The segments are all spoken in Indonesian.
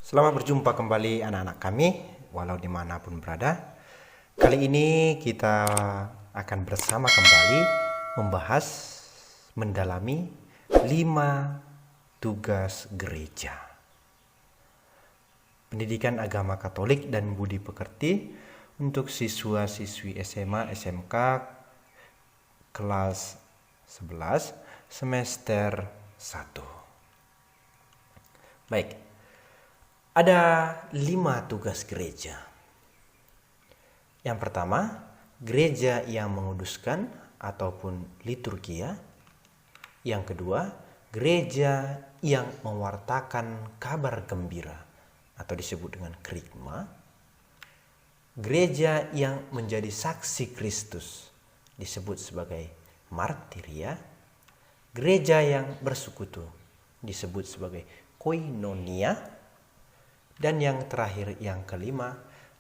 Selamat berjumpa kembali anak-anak kami, walau dimanapun berada. Kali ini kita akan bersama kembali membahas, mendalami 5 tugas gereja. Pendidikan agama Katolik dan budi pekerti untuk siswa-siswi SMA, SMK kelas 11 semester 1. Baik. Ada 5 tugas gereja. Yang pertama, gereja yang menguduskan ataupun liturgia. Yang kedua, gereja yang mewartakan kabar gembira atau disebut dengan kerigma. Gereja yang menjadi saksi Kristus disebut sebagai martiria. Gereja yang bersekutu disebut sebagai koinonia. Dan yang terakhir, yang kelima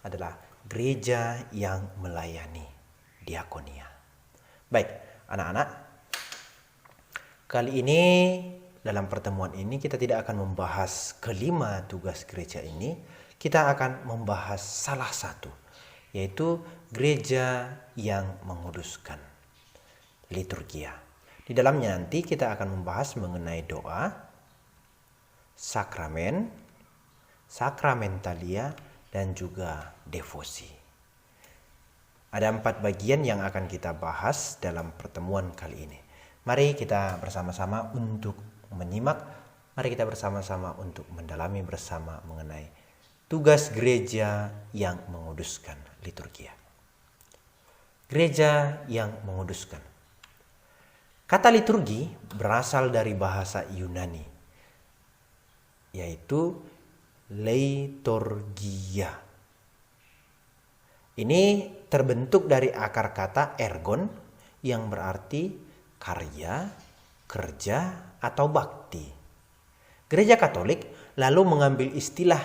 adalah gereja yang melayani, diakonia. Baik, anak-anak. Kali ini dalam pertemuan ini kita tidak akan membahas kelima tugas gereja ini. Kita akan membahas salah satu, yaitu gereja yang menguduskan, liturgia. Di dalamnya nanti kita akan membahas mengenai doa, sakramen, sakramentalia, dan juga devosi. Ada 4 bagian yang akan kita bahas dalam pertemuan kali ini. Mari kita bersama-sama untuk menyimak, mari kita bersama-sama untuk mendalami bersama mengenai tugas gereja yang menguduskan liturgia. Gereja yang menguduskan. Kata liturgi berasal dari bahasa Yunani, yaitu leiturgia. Ini terbentuk dari akar kata ergon yang berarti karya, kerja, atau bakti. Gereja Katolik lalu mengambil istilah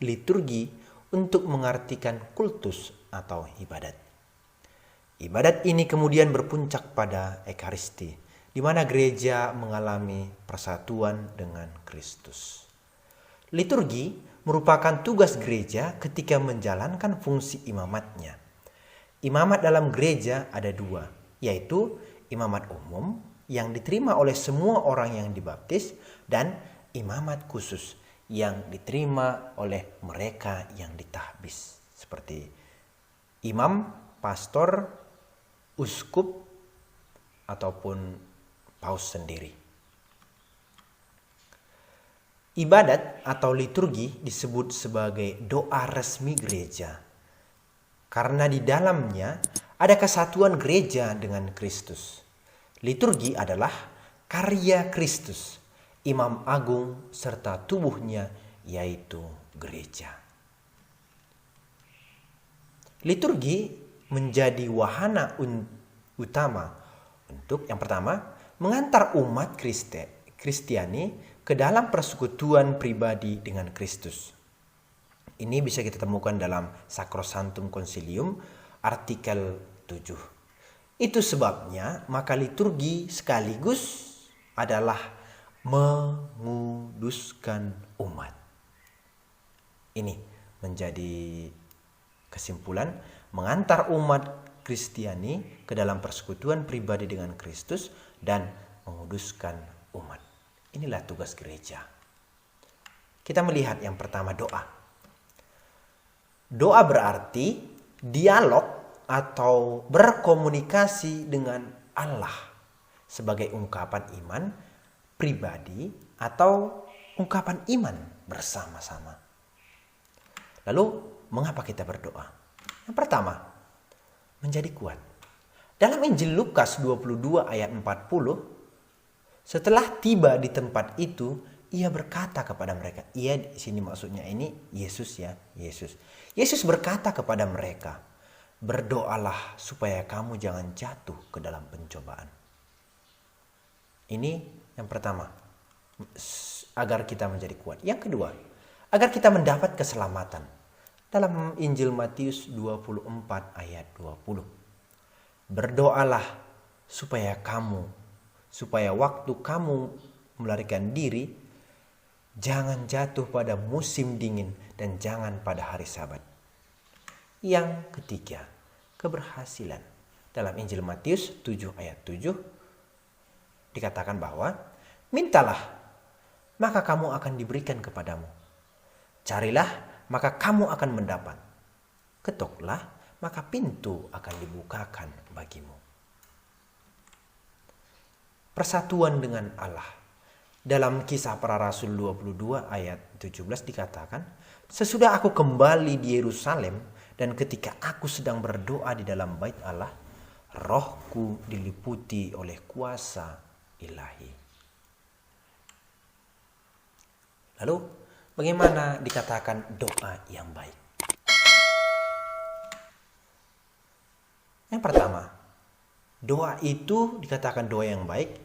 liturgi untuk mengartikan kultus atau ibadat. Ibadat ini kemudian berpuncak pada Ekaristi, di mana gereja mengalami persatuan dengan Kristus. Liturgi merupakan tugas gereja ketika menjalankan fungsi imamatnya. Imamat dalam gereja ada 2, yaitu imamat umum yang diterima oleh semua orang yang dibaptis dan imamat khusus yang diterima oleh mereka yang ditahbis, seperti imam, pastor, uskup, ataupun paus sendiri. Ibadat atau liturgi disebut sebagai doa resmi gereja karena di dalamnya ada kesatuan gereja dengan Kristus. Liturgi adalah karya Kristus, imam agung serta tubuhnya yaitu gereja. Liturgi menjadi wahana utama untuk yang pertama mengantar umat Kristiani ke dalam persekutuan pribadi dengan Kristus. Ini bisa kita temukan dalam Sacrosanctum Concilium artikel 7. Itu sebabnya maka liturgi sekaligus adalah menguduskan umat. Ini menjadi kesimpulan mengantar umat Kristiani ke dalam persekutuan pribadi dengan Kristus dan menguduskan umat. Inilah tugas gereja. Kita melihat yang pertama doa. Doa berarti dialog atau berkomunikasi dengan Allah sebagai ungkapan iman pribadi atau ungkapan iman bersama-sama. Lalu mengapa kita berdoa? Yang pertama, menjadi kuat. Dalam Injil Lukas 22 ayat 40, setelah tiba di tempat itu, ia berkata kepada mereka. Ia di sini maksudnya ini Yesus ya, Yesus. Yesus berkata kepada mereka, berdoalah supaya kamu jangan jatuh ke dalam pencobaan. Ini yang pertama, agar kita menjadi kuat. Yang kedua, agar kita mendapat keselamatan. Dalam Injil Matius 24 ayat 20. Berdoalah supaya waktu kamu melarikan diri Jangan jatuh pada musim dingin dan jangan pada hari Sabat. Yang ketiga, keberhasilan. Dalam Injil Matius 7 ayat 7 dikatakan bahwa mintalah maka kamu akan diberikan kepadamu. Carilah maka kamu akan mendapat. Ketoklah maka pintu akan dibukakan bagimu. Persatuan dengan Allah. Dalam Kisah Para Rasul 22 ayat 17 dikatakan, sesudah aku kembali di Yerusalem dan ketika aku sedang berdoa di dalam bait Allah, rohku diliputi oleh kuasa ilahi. Lalu bagaimana dikatakan doa yang baik? Yang pertama, doa itu dikatakan doa yang baik,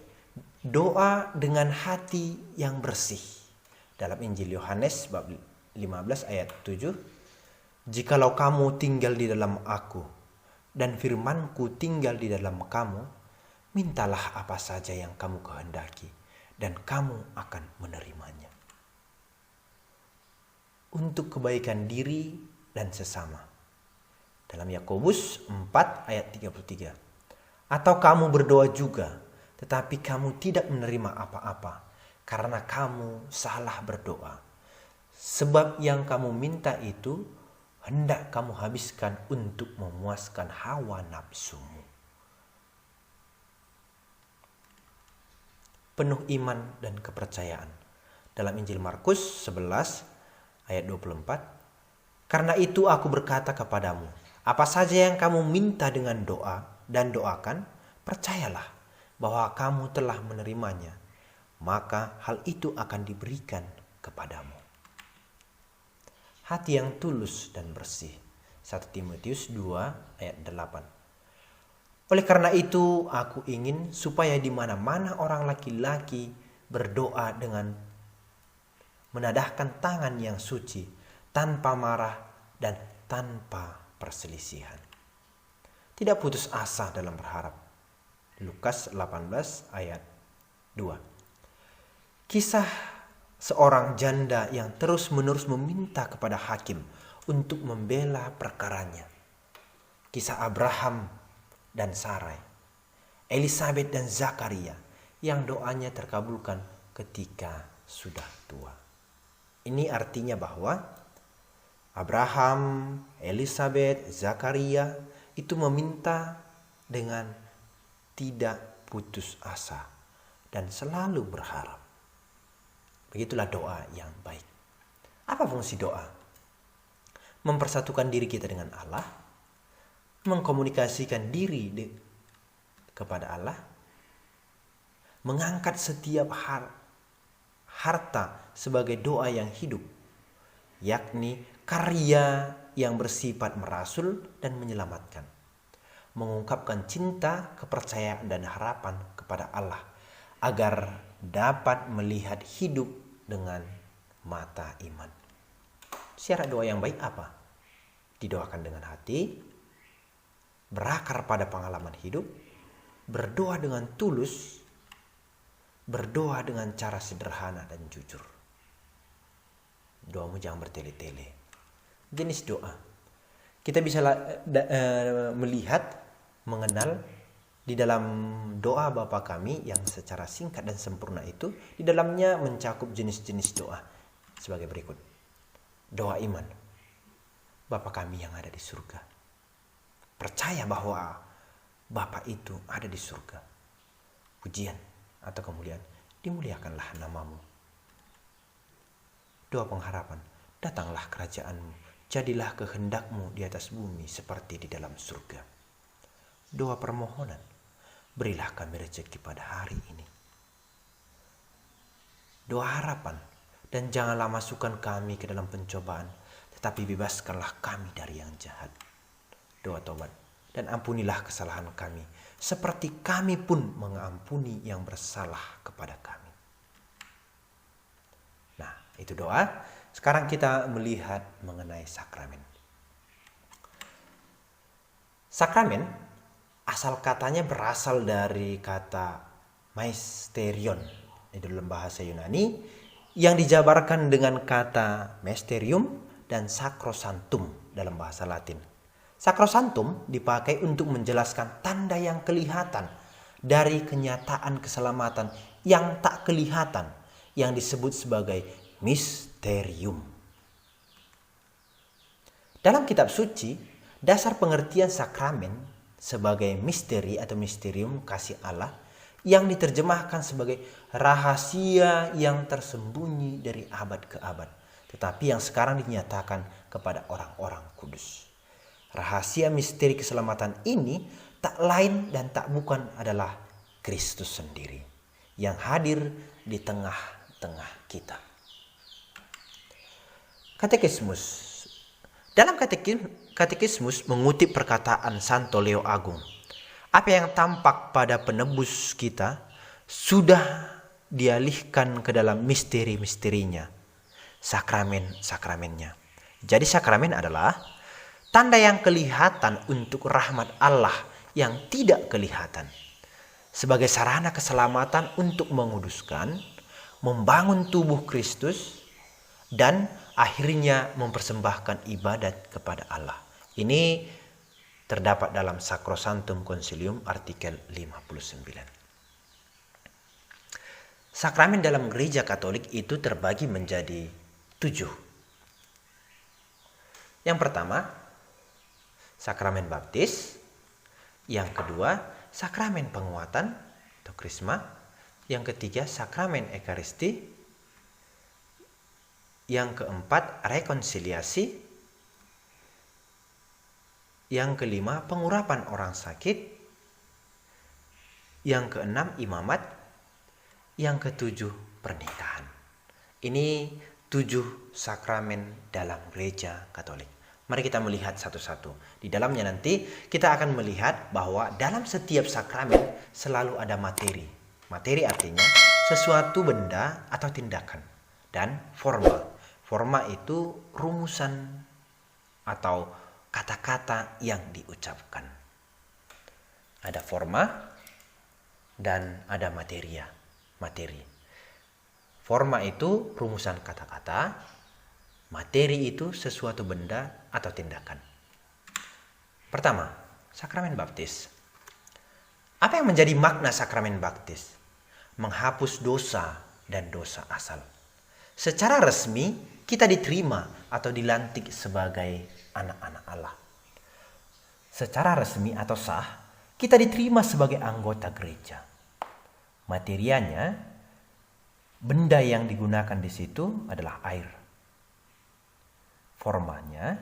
doa dengan hati yang bersih. Dalam Injil Yohanes bab 15 ayat 7, jikalau kamu tinggal di dalam aku dan firmanku tinggal di dalam kamu, mintalah apa saja yang kamu kehendaki dan kamu akan menerimanya. Untuk kebaikan diri dan sesama. Dalam Yakobus 4 ayat 33. Atau kamu berdoa juga, tetapi kamu tidak menerima apa-apa karena kamu salah berdoa. Sebab yang kamu minta itu hendak kamu habiskan untuk memuaskan hawa nafsumu. Penuh iman dan kepercayaan. Dalam Injil Markus 11 ayat 24. Karena itu aku berkata kepadamu, apa saja yang kamu minta dengan doa dan doakan, percayalah bahwa kamu telah menerimanya, maka hal itu akan diberikan kepadamu. Hati yang tulus dan bersih. 1 Timotius 2 ayat 8. Oleh karena itu aku ingin supaya di mana-mana orang laki-laki berdoa dengan menadahkan tangan yang suci, tanpa marah dan tanpa perselisihan. Tidak putus asa dalam berharap. Lukas 18 ayat 2. Kisah seorang janda yang terus-menerus meminta kepada hakim untuk membela perkaranya. Kisah Abraham dan Sarai. Elisabet dan Zakaria yang doanya terkabulkan ketika sudah tua. Ini artinya bahwa Abraham, Elisabet, Zakaria itu meminta dengan tidak putus asa dan selalu berharap. Begitulah doa yang baik. Apa fungsi doa? Mempersatukan diri kita dengan Allah, mengkomunikasikan diri kepada Allah, mengangkat setiap harta sebagai doa yang hidup, yakni karya yang bersifat merasul dan menyelamatkan, mengungkapkan cinta, kepercayaan dan harapan kepada Allah agar dapat melihat hidup dengan mata iman. Syarat doa yang baik apa? Didoakan dengan hati, berakar pada pengalaman hidup, berdoa dengan tulus, berdoa dengan cara sederhana dan jujur. Doamu jangan bertele-tele. Jenis doa. Kita bisa melihat, mengenal di dalam doa Bapa Kami yang secara singkat dan sempurna itu, di dalamnya mencakup jenis-jenis doa sebagai berikut. Doa iman. Bapa Kami yang ada di surga. Percaya bahwa Bapa itu ada di surga. Pujian atau kemuliaan, dimuliakanlah namamu. Doa pengharapan, datanglah kerajaanmu, jadilah kehendakmu di atas bumi seperti di dalam surga. Doa permohonan, berilah kami rezeki pada hari ini. Doa harapan, dan janganlah masukkan kami ke dalam pencobaan, tetapi bebaskanlah kami dari yang jahat. Doa tobat, dan ampunilah kesalahan kami, seperti kami pun mengampuni yang bersalah kepada kami. Nah, itu doa. Sekarang kita melihat mengenai sakramen. Sakramen, asal katanya berasal dari kata maisterion di dalam bahasa Yunani, yang dijabarkan dengan kata mysterium dan sacrosanctum dalam bahasa Latin. Sacrosanctum dipakai untuk menjelaskan tanda yang kelihatan dari kenyataan keselamatan yang tak kelihatan yang disebut sebagai misterium. Dalam kitab suci, dasar pengertian sakramen sebagai misteri atau misterium kasih Allah yang diterjemahkan sebagai rahasia yang tersembunyi dari abad ke abad, tetapi yang sekarang dinyatakan kepada orang-orang kudus. Rahasia misteri keselamatan ini tak lain dan tak bukan adalah Kristus sendiri yang hadir di tengah-tengah kita. Katekismus. Dalam katekismus mengutip perkataan Santo Leo Agung, apa yang tampak pada penebus kita sudah dialihkan ke dalam misteri-misterinya, sakramen-sakramennya. Jadi sakramen adalah tanda yang kelihatan untuk rahmat Allah yang tidak kelihatan, sebagai sarana keselamatan untuk menguduskan, membangun tubuh Kristus, dan akhirnya mempersembahkan ibadat kepada Allah. Ini terdapat dalam Sacrosanctum Concilium artikel 59. Sakramen dalam gereja Katolik itu terbagi menjadi 7. Yang pertama, sakramen baptis. Yang kedua, sakramen penguatan atau krisma. Yang ketiga, sakramen ekaristi. Yang keempat, rekonsiliasi. Yang kelima, pengurapan orang sakit. Yang keenam, imamat. Yang ketujuh, pernikahan. Ini 7 sakramen dalam gereja Katolik. Mari kita melihat satu-satu. Di dalamnya nanti kita akan melihat bahwa dalam setiap sakramen selalu ada materi. Materi artinya sesuatu benda atau tindakan. Dan forma. Forma itu rumusan atau kata-kata yang diucapkan. Ada forma dan ada materi. Forma itu rumusan kata-kata, materi itu sesuatu benda atau tindakan. Pertama, sakramen baptis. Apa yang menjadi makna sakramen baptis? Menghapus dosa dan dosa asal. Secara resmi kita diterima atau dilantik sebagai anak-anak Allah. Secara resmi atau sah, kita diterima sebagai anggota gereja. Materianya, benda yang digunakan di situ adalah air. Formanya,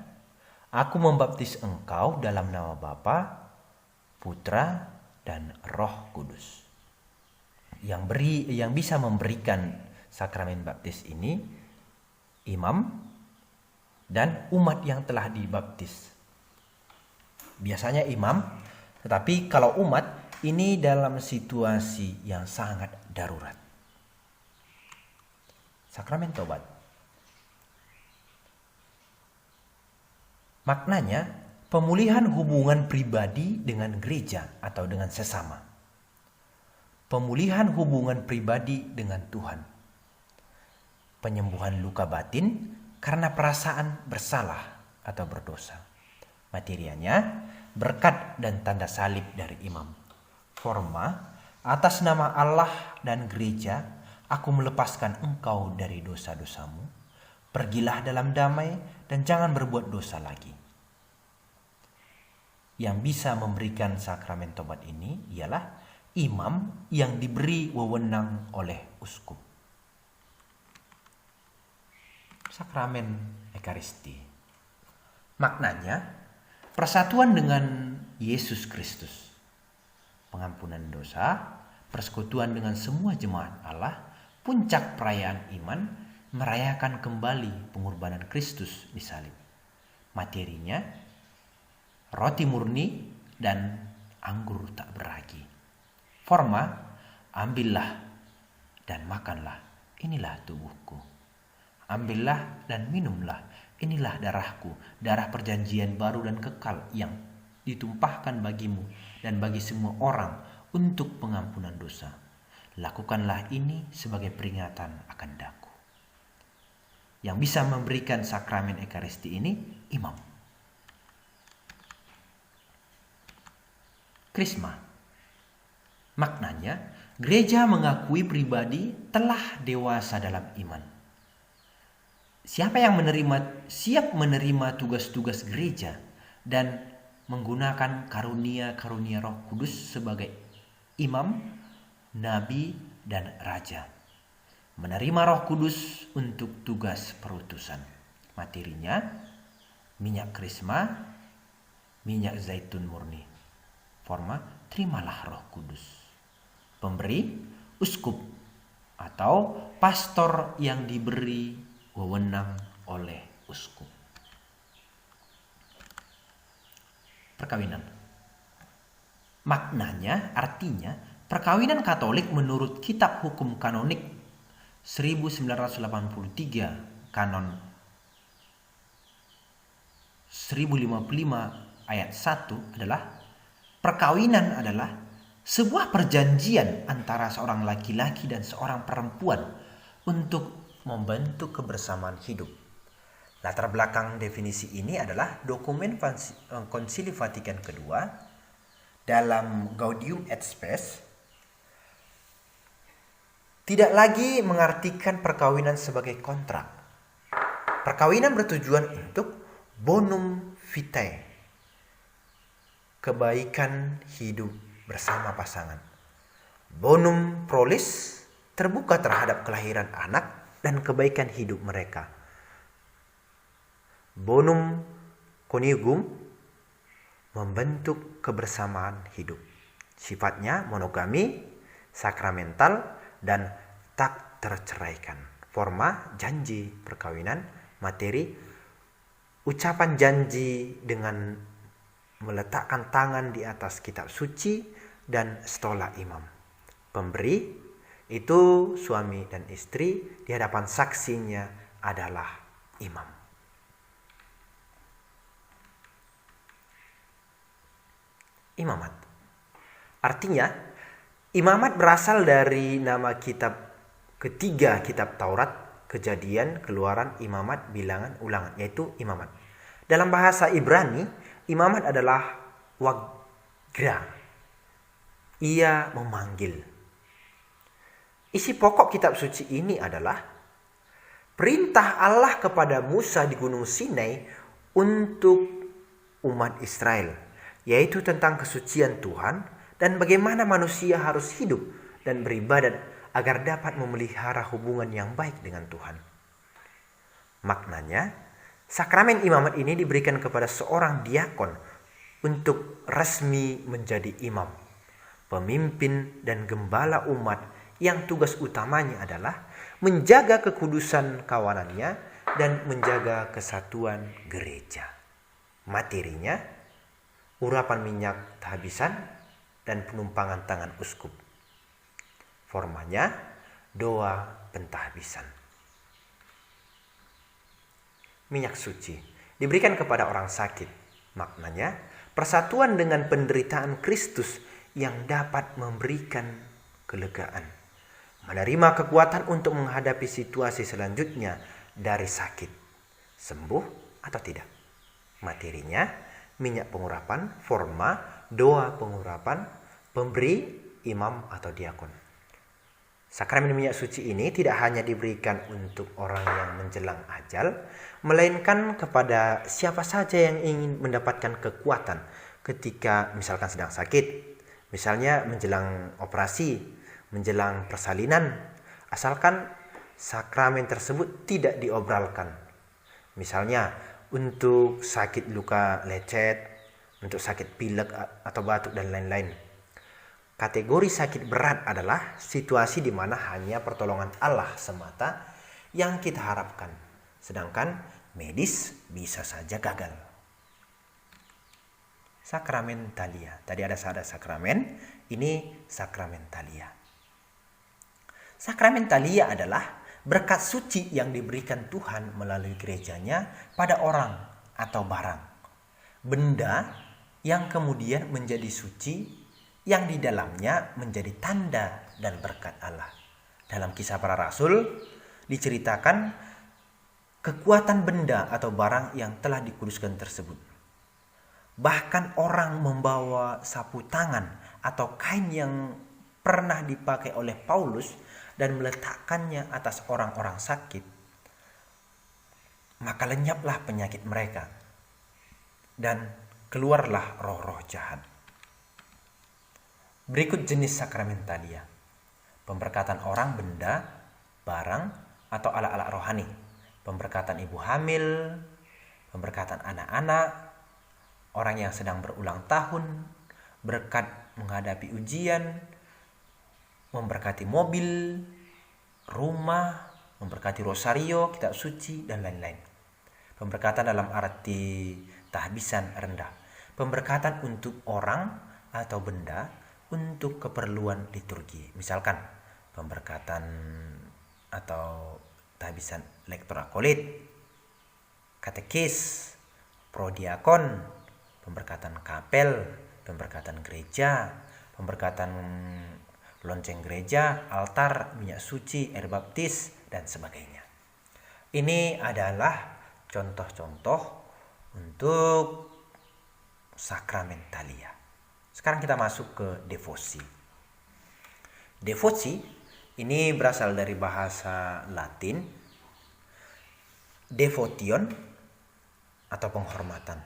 aku membaptis engkau dalam nama Bapa, Putra, dan Roh Kudus. Yang bisa memberikan sakramen baptis ini, imam dan umat yang telah dibaptis. Biasanya imam, tetapi kalau umat ini dalam situasi yang sangat darurat. Sakramen tobat. Maknanya pemulihan hubungan pribadi dengan gereja atau dengan sesama. Pemulihan hubungan pribadi dengan Tuhan. Penyembuhan luka batin karena perasaan bersalah atau berdosa. Materianya, berkat dan tanda salib dari imam. Forma, atas nama Allah dan gereja, aku melepaskan engkau dari dosa-dosamu. Pergilah dalam damai dan jangan berbuat dosa lagi. Yang bisa memberikan sakramen tobat ini ialah imam yang diberi wewenang oleh uskup. Sakramen ekaristi. Maknanya persatuan dengan Yesus Kristus. Pengampunan dosa, persekutuan dengan semua jemaat Allah, puncak perayaan iman, merayakan kembali pengorbanan Kristus di salib. Materinya roti murni dan anggur tak beragi. Forma, ambillah dan makanlah, inilah tubuhku. Ambillah dan minumlah, inilah darahku, darah perjanjian baru dan kekal yang ditumpahkan bagimu dan bagi semua orang untuk pengampunan dosa. Lakukanlah ini sebagai peringatan akan daku. Yang bisa memberikan sakramen Ekaristi ini imam. Krisma. Maknanya, gereja mengakui pribadi telah dewasa dalam iman. Siapa yang siap menerima tugas-tugas gereja dan menggunakan karunia-karunia Roh Kudus sebagai imam, nabi, dan raja. Menerima Roh Kudus untuk tugas perutusan. Materinya, minyak krisma, minyak zaitun murni. Forma, terimalah Roh Kudus. Pemberi, uskup atau pastor yang diberi wewenang oleh uskup. Perkawinan. Maknanya, artinya, perkawinan Katolik menurut Kitab Hukum Kanonik 1983 Kanon 1055 ayat 1 adalah perkawinan adalah sebuah perjanjian antara seorang laki-laki dan seorang perempuan untuk membentuk kebersamaan hidup. Latar belakang definisi ini adalah dokumen Konsili Vatikan II dalam Gaudium et Spes tidak lagi mengartikan perkawinan sebagai kontrak. Perkawinan bertujuan untuk bonum vitae, kebaikan hidup bersama pasangan. Bonum prolis, terbuka terhadap kelahiran anak dan kebaikan hidup mereka. Bonum conjugum, membentuk kebersamaan hidup. Sifatnya monogami, sakramental, dan tak terceraikan. Forma, janji perkawinan. Materi, ucapan janji dengan meletakkan tangan di atas kitab suci dan stola imam. Pemberi, itu suami dan istri, di hadapan saksinya adalah imam. Imamat. Artinya, imamat berasal dari nama kitab ketiga kitab Taurat, Kejadian, Keluaran, Imamat, Bilangan, Ulangan, yaitu imamat. Dalam bahasa Ibrani, imamat adalah wagra. Ia memanggil. Isi pokok kitab suci ini adalah perintah Allah kepada Musa di Gunung Sinai untuk umat Israel, yaitu tentang kesucian Tuhan dan bagaimana manusia harus hidup dan beribadat agar dapat memelihara hubungan yang baik dengan Tuhan. Maknanya, sakramen imamat ini diberikan kepada seorang diakon untuk resmi menjadi imam, pemimpin dan gembala umat yang tugas utamanya adalah menjaga kekudusan kawanannya dan menjaga kesatuan gereja. Materinya, urapan minyak kehabisan dan penumpangan tangan uskup. Formanya, doa pentahbisan. Minyak suci diberikan kepada orang sakit. Maknanya, persatuan dengan penderitaan Kristus yang dapat memberikan kelegaan. Menerima kekuatan untuk menghadapi situasi selanjutnya dari sakit. Sembuh atau tidak. Materinya, minyak pengurapan. Forma, doa pengurapan. Pemberi, imam atau diakon. Sakramen minyak suci ini tidak hanya diberikan untuk orang yang menjelang ajal, melainkan kepada siapa saja yang ingin mendapatkan kekuatan ketika misalkan sedang sakit, misalnya menjelang operasi, menjelang persalinan, asalkan sakramen tersebut tidak diobralkan. Misalnya untuk sakit luka lecet, untuk sakit pilek atau batuk dan lain-lain. Kategori sakit berat adalah situasi di mana hanya pertolongan Allah semata yang kita harapkan. Sedangkan medis bisa saja gagal. Sakramentalia. Tadi ada sakramen, ini sakramentalia. Sakramentalia adalah berkat suci yang diberikan Tuhan melalui gerejanya pada orang atau barang. Benda yang kemudian menjadi suci yang di dalamnya menjadi tanda dan berkat Allah. Dalam Kisah Para Rasul diceritakan kekuatan benda atau barang yang telah dikuduskan tersebut. Bahkan orang membawa sapu tangan atau kain yang pernah dipakai oleh Paulus dan meletakkannya atas orang-orang sakit, maka lenyaplah penyakit mereka dan keluarlah roh-roh jahat. Berikut jenis sakramentalia: pemberkatan orang, benda, barang, atau alat-alat rohani, pemberkatan ibu hamil, pemberkatan anak-anak, orang yang sedang berulang tahun, berkat menghadapi ujian, memberkati mobil, rumah, memberkati rosario, kitab suci, dan lain-lain. Pemberkatan dalam arti tahbisan rendah. Pemberkatan untuk orang atau benda untuk keperluan liturgi. Misalkan pemberkatan atau tahbisan lektor akolit, katekis, prodiakon, pemberkatan kapel, pemberkatan gereja, pemberkatan lonceng gereja, altar, minyak suci, air baptis, dan sebagainya. Ini adalah contoh-contoh untuk sakramentalia. Sekarang kita masuk ke devosi. Devosi ini berasal dari bahasa Latin devotion atau penghormatan.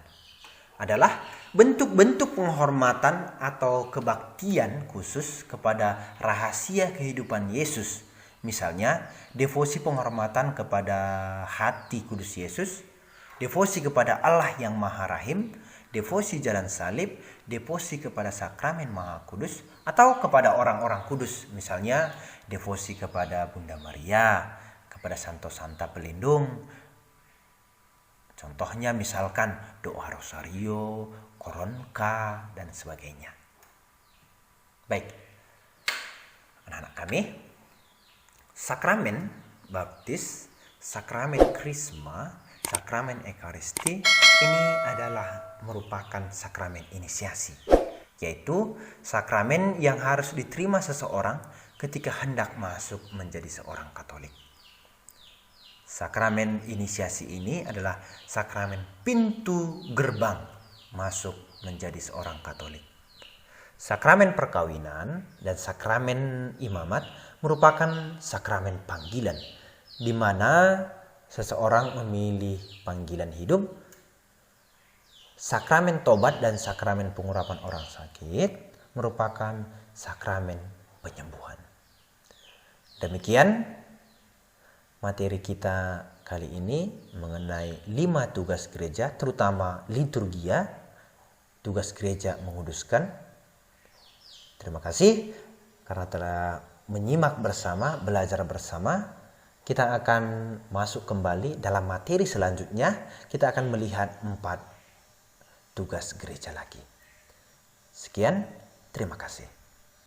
Adalah bentuk-bentuk penghormatan atau kebaktian khusus kepada rahasia kehidupan Yesus. Misalnya, devosi penghormatan kepada hati kudus Yesus, devosi kepada Allah yang Maha Rahim, devosi jalan salib, devosi kepada sakramen Maha Kudus, atau kepada orang-orang kudus. Misalnya, devosi kepada Bunda Maria, kepada Santo Santa Pelindung. Contohnya misalkan doa rosario, koronka, dan sebagainya. Baik, anak-anak kami, sakramen baptis, sakramen krisma, sakramen ekaristi ini adalah merupakan sakramen inisiasi, yaitu sakramen yang harus diterima seseorang ketika hendak masuk menjadi seorang Katolik. Sakramen inisiasi ini adalah sakramen pintu gerbang masuk menjadi seorang Katolik. Sakramen perkawinan dan sakramen imamat merupakan sakramen panggilan, di mana seseorang memilih panggilan hidup. Sakramen tobat dan sakramen pengurapan orang sakit merupakan sakramen penyembuhan. Demikian materi kita kali ini mengenai 5 tugas gereja, terutama liturgia, tugas gereja menguduskan. Terima kasih karena telah menyimak bersama, belajar bersama. Kita akan masuk kembali dalam materi selanjutnya. Kita akan melihat 4 tugas gereja lagi. Sekian, terima kasih.